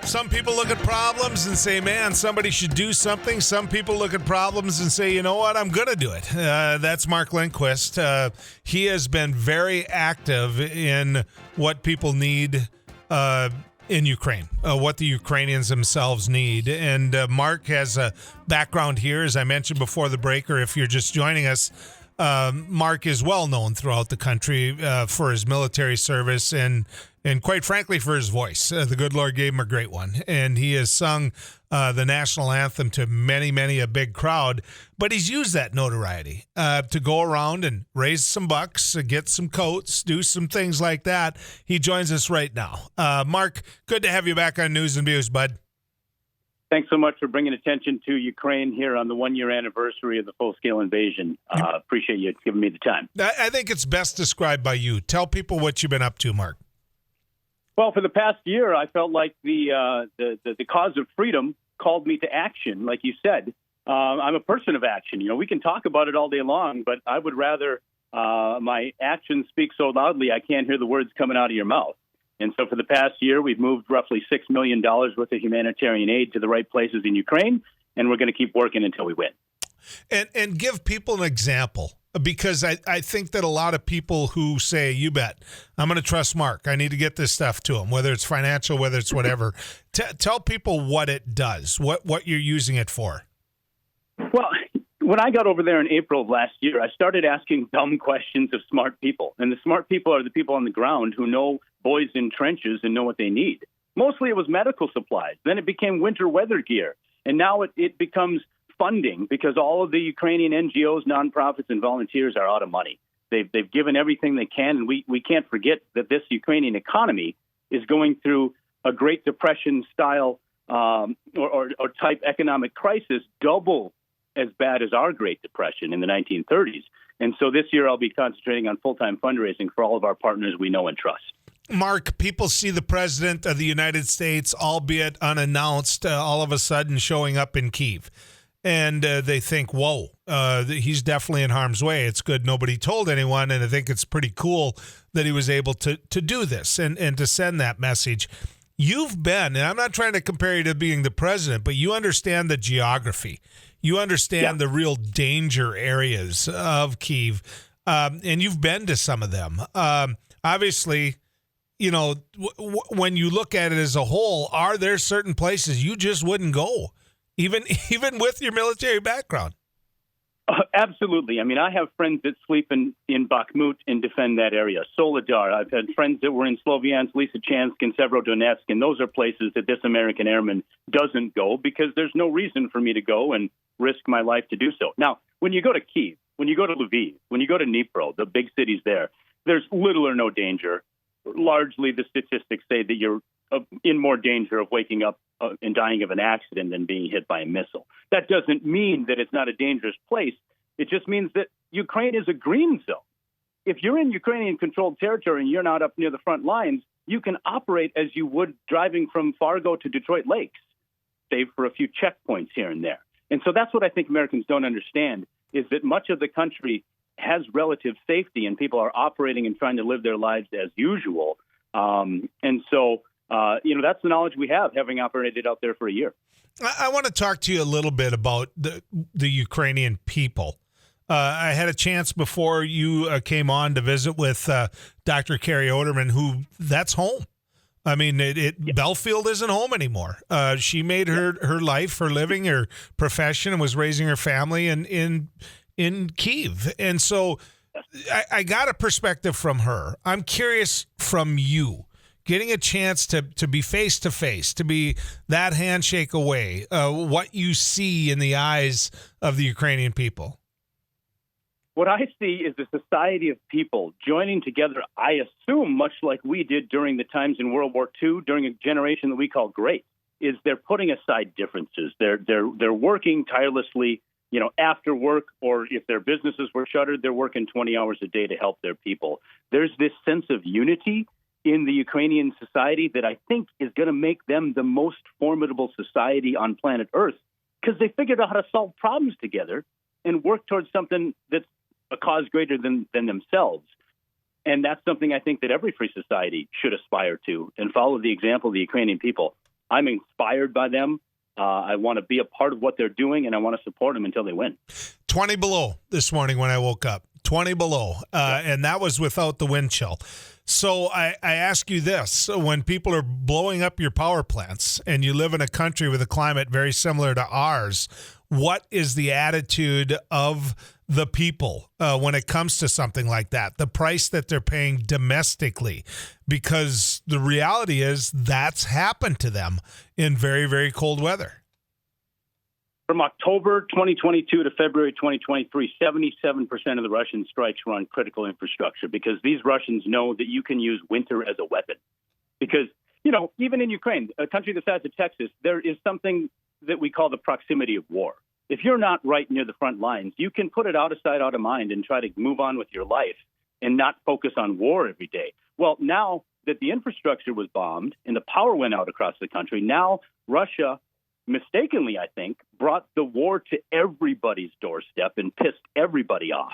Some people look at problems and say, man, somebody should do something. Some people look at problems and say, you know what, I'm going to do it. That's Mark Lindquist. He has been very active in what people need in Ukraine, what the Ukrainians themselves need. And Mark has a background here, as I mentioned before the break, or if you're just joining us, Mark is well known throughout the country for his military service and quite frankly for his voice. The good Lord gave him a great one, and he has sung the national anthem to many a big crowd. But he's used that notoriety to go around and raise some bucks, get some coats, do some things like that. He joins us right now. Mark, good to have you back on News and Views, bud. Thanks so much for bringing attention to Ukraine here on the one-year anniversary of the full-scale invasion. Appreciate you giving me the time. I think it's best described by you. Tell people what you've been up to, Mark. Well, for the past year, I felt like the cause of freedom called me to action, like you said. I'm a person of action. You know, we can talk about it all day long, but I would rather my actions speak so loudly I can't hear the words coming out of your mouth. And so for the past year, we've moved roughly $6 million worth of humanitarian aid to the right places in Ukraine, and we're going to keep working until we win. And give people an example, because I think that a lot of people who say, you bet, I'm going to trust Mark, I need to get this stuff to him, whether it's financial, whether it's whatever. Tell people what it does, what you're using it for. Well, when I got over there in April of last year, I started asking dumb questions of smart people. And the smart people are the people on the ground who know boys in trenches and know what they need. Mostly it was medical supplies. Then it became winter weather gear. And now it becomes funding, because all of the Ukrainian NGOs, nonprofits, and volunteers are out of money. They've given everything they can. And we can't forget that this Ukrainian economy is going through a Great Depression style or type economic crisis, double as bad as our Great Depression in the 1930s. And so this year I'll be concentrating on full-time fundraising for all of our partners we know and trust. Mark, people see the President of the United States, albeit unannounced, all of a sudden showing up in Kyiv. And they think, whoa, he's definitely in harm's way. It's good nobody told anyone, and I think it's pretty cool that he was able to do this and to send that message. You've been, and I'm not trying to compare you to being the president, but you understand the geography. You understand the real danger areas of Kyiv, and you've been to some of them. Obviously, you know, when you look at it as a whole, are there certain places you just wouldn't go, even with your military background? Absolutely. I mean, I have friends that sleep in Bakhmut and defend that area. Soledar. I've had friends that were in Sloviansk, Lysychansk, and Severodonetsk, and those are places that this American airman doesn't go because there's no reason for me to go and risk my life to do so. Now, when you go to Kyiv, when you go to Lviv, when you go to Dnipro, the big cities there's little or no danger. Largely, the statistics say that you're in more danger of waking up and dying of an accident than being hit by a missile. That doesn't mean that it's not a dangerous place. It just means that Ukraine is a green zone. If you're in Ukrainian-controlled territory and you're not up near the front lines, you can operate as you would driving from Fargo to Detroit Lakes, save for a few checkpoints here and there. And so that's what I think Americans don't understand, is that much of the country has relative safety and people are operating and trying to live their lives as usual. And so that's the knowledge we have, having operated out there for a year. I want to talk to you a little bit about the Ukrainian people. I had a chance before you came on to visit with Dr. Carrie Oderman, who that's home. I mean, Belfield isn't home anymore. She made her life, her living, her profession, and was raising her family in Kyiv. And so I got a perspective from her. I'm curious from you, getting a chance to be face-to-face, to be that handshake away, what you see in the eyes of the Ukrainian people. What I see is a society of people joining together, I assume, much like we did during the times in World War II, during a generation that we call great, is they're putting aside differences. They're working tirelessly, after work, or if their businesses were shuttered, they're working 20 hours a day to help their people. There's this sense of unity in the Ukrainian society that I think is going to make them the most formidable society on planet Earth, because they figured out how to solve problems together and work towards something that's a cause greater than themselves. And that's something I think that every free society should aspire to and follow the example of the Ukrainian people. I'm inspired by them. I want to be a part of what they're doing, and I want to support them until they win. 20 below this morning when I woke up. 20 below, and that was without the wind chill. So I ask you this. When people are blowing up your power plants and you live in a country with a climate very similar to ours, what is the attitude of the people when it comes to something like that? The price that they're paying domestically, because the reality is that's happened to them in very, very cold weather. From October 2022 to February 2023, 77% of the Russian strikes were on critical infrastructure because these Russians know that you can use winter as a weapon. Because, even in Ukraine, a country the size of Texas, there is something that we call the proximity of war. If you're not right near the front lines, you can put it out of sight, out of mind, and try to move on with your life and not focus on war every day. Well, now that the infrastructure was bombed and the power went out across the country, now Russia, mistakenly, I think, brought the war to everybody's doorstep and pissed everybody off.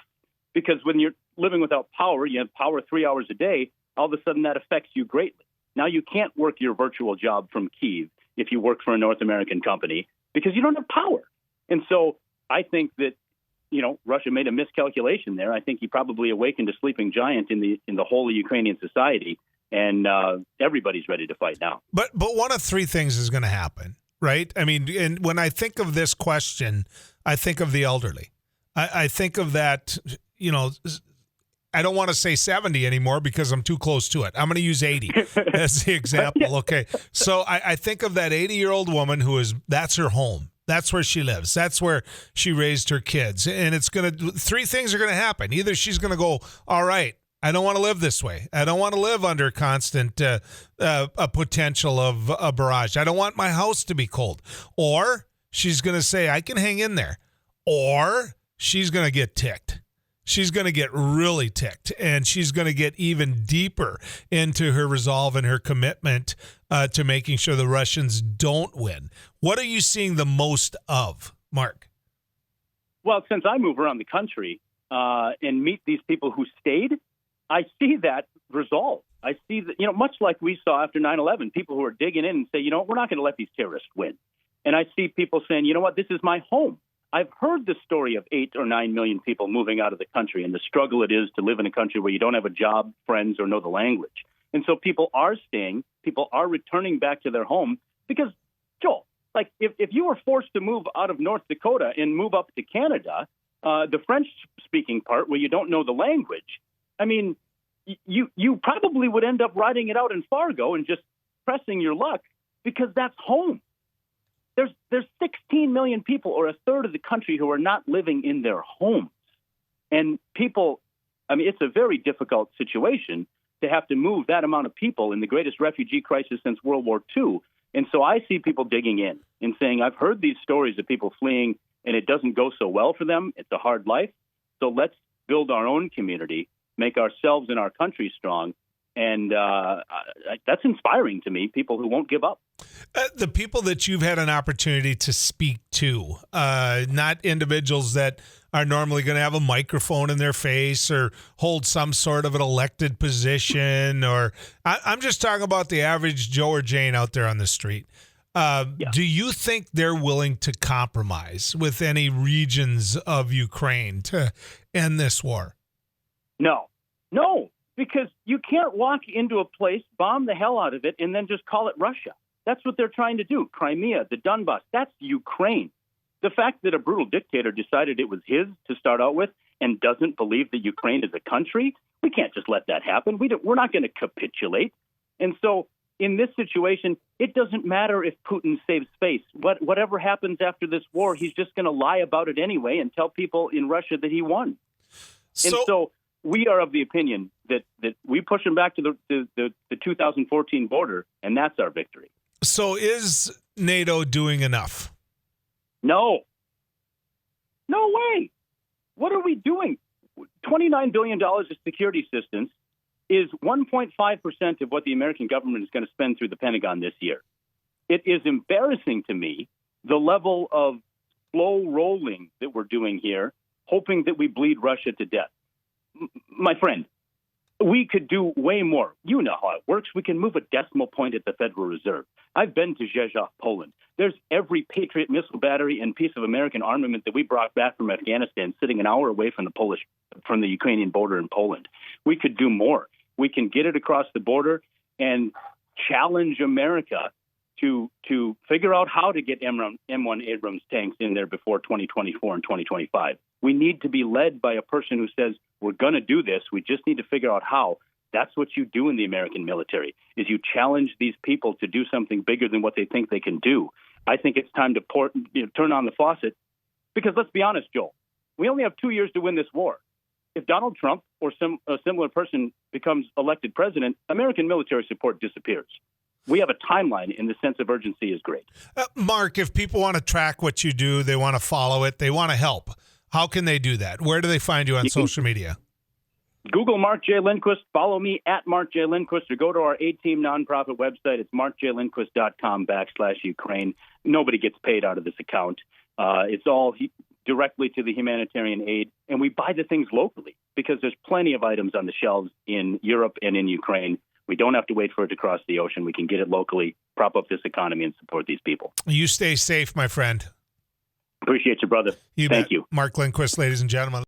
Because when you're living without power, you have power 3 hours a day, all of a sudden that affects you greatly. Now you can't work your virtual job from Kyiv if you work for a North American company because you don't have power. And so I think that, Russia made a miscalculation there. I think he probably awakened a sleeping giant in the whole of Ukrainian society, and everybody's ready to fight now. But one of three things is going to happen. Right? I mean, and when I think of this question, I think of the elderly. I think of that, I don't want to say 70 anymore because I'm too close to it. I'm going to use 80 as the example. Okay. So I think of that 80-year-old woman that's her home. That's where she lives. That's where she raised her kids. And three things are going to happen. Either she's going to go, all right, I don't want to live this way. I don't want to live under constant a potential of a barrage. I don't want my house to be cold. Or she's going to say, I can hang in there. Or she's going to get ticked. She's going to get really ticked, and she's going to get even deeper into her resolve and her commitment to making sure the Russians don't win. What are you seeing the most of, Mark? Well, since I move around the country and meet these people who stayed, I see that resolve. I see that, much like we saw after 9/11, people who are digging in and say, we're not going to let these terrorists win. And I see people saying, this is my home. I've heard the story of 8 or 9 million people moving out of the country and the struggle it is to live in a country where you don't have a job, friends, or know the language. And so people are staying, people are returning back to their home because, Joel, like if you were forced to move out of North Dakota and move up to Canada, the French-speaking part where you don't know the language, I mean, you probably would end up riding it out in Fargo and just pressing your luck because that's home. There's 16 million people, or a third of the country, who are not living in their homes. And people, it's a very difficult situation to have to move that amount of people in the greatest refugee crisis since World War II. And so I see people digging in and saying, I've heard these stories of people fleeing, and it doesn't go so well for them. It's a hard life. So let's build our own community, make ourselves and our country strong. And that's inspiring to me, people who won't give up. The people that you've had an opportunity to speak to, not individuals that are normally going to have a microphone in their face or hold some sort of an elected position, or I'm just talking about the average Joe or Jane out there on the street. Do you think they're willing to compromise with any regions of Ukraine to end this war? No. Because you can't walk into a place, bomb the hell out of it, and then just call it Russia. That's what they're trying to do. Crimea, the Donbass, that's Ukraine. The fact that a brutal dictator decided it was his to start out with and doesn't believe that Ukraine is a country, we can't just let that happen. We're not going to capitulate. And so in this situation, it doesn't matter if Putin saves face. Whatever happens after this war, he's just going to lie about it anyway and tell people in Russia that he won. And so we are of the opinion that we push him back to the 2014 border, and that's our victory. So is NATO doing enough? No way. What are we doing? $29 billion of security assistance is 1.5% of what the American government is going to spend through the Pentagon this year. It is embarrassing to me, the level of slow rolling that we're doing here, hoping that we bleed Russia to death. My friend, we could do way more. You know how it works. We can move a decimal point at the Federal Reserve. I've been to Rzeszów, Poland. There's every Patriot missile battery and piece of American armament that we brought back from Afghanistan sitting an hour away from the Ukrainian border in Poland. We could do more. We can get it across the border and challenge America to figure out how to get M1 Abrams tanks in there before 2024 and 2025. We need to be led by a person who says, we're going to do this. We just need to figure out how. That's what you do in the American military, is you challenge these people to do something bigger than what they think they can do. I think it's time to turn on the faucet, because let's be honest, Joel, we only have 2 years to win this war. If Donald Trump or a similar person becomes elected president, American military support disappears. We have a timeline, and the sense of urgency is great. Mark, if people want to track what you do, they want to follow it, they want to help, how can they do that? Where do they find you on social media? Google Mark J. Lindquist, follow me at Mark J. Lindquist, or go to our A-Team nonprofit website. It's markjlindquist.com/Ukraine. Nobody gets paid out of this account. It's all directly to the humanitarian aid, and we buy the things locally because there's plenty of items on the shelves in Europe and in Ukraine. We don't have to wait for it to cross the ocean. We can get it locally, prop up this economy, and support these people. You stay safe, my friend. Appreciate you, brother. Thank you. Mark Lindquist, ladies and gentlemen.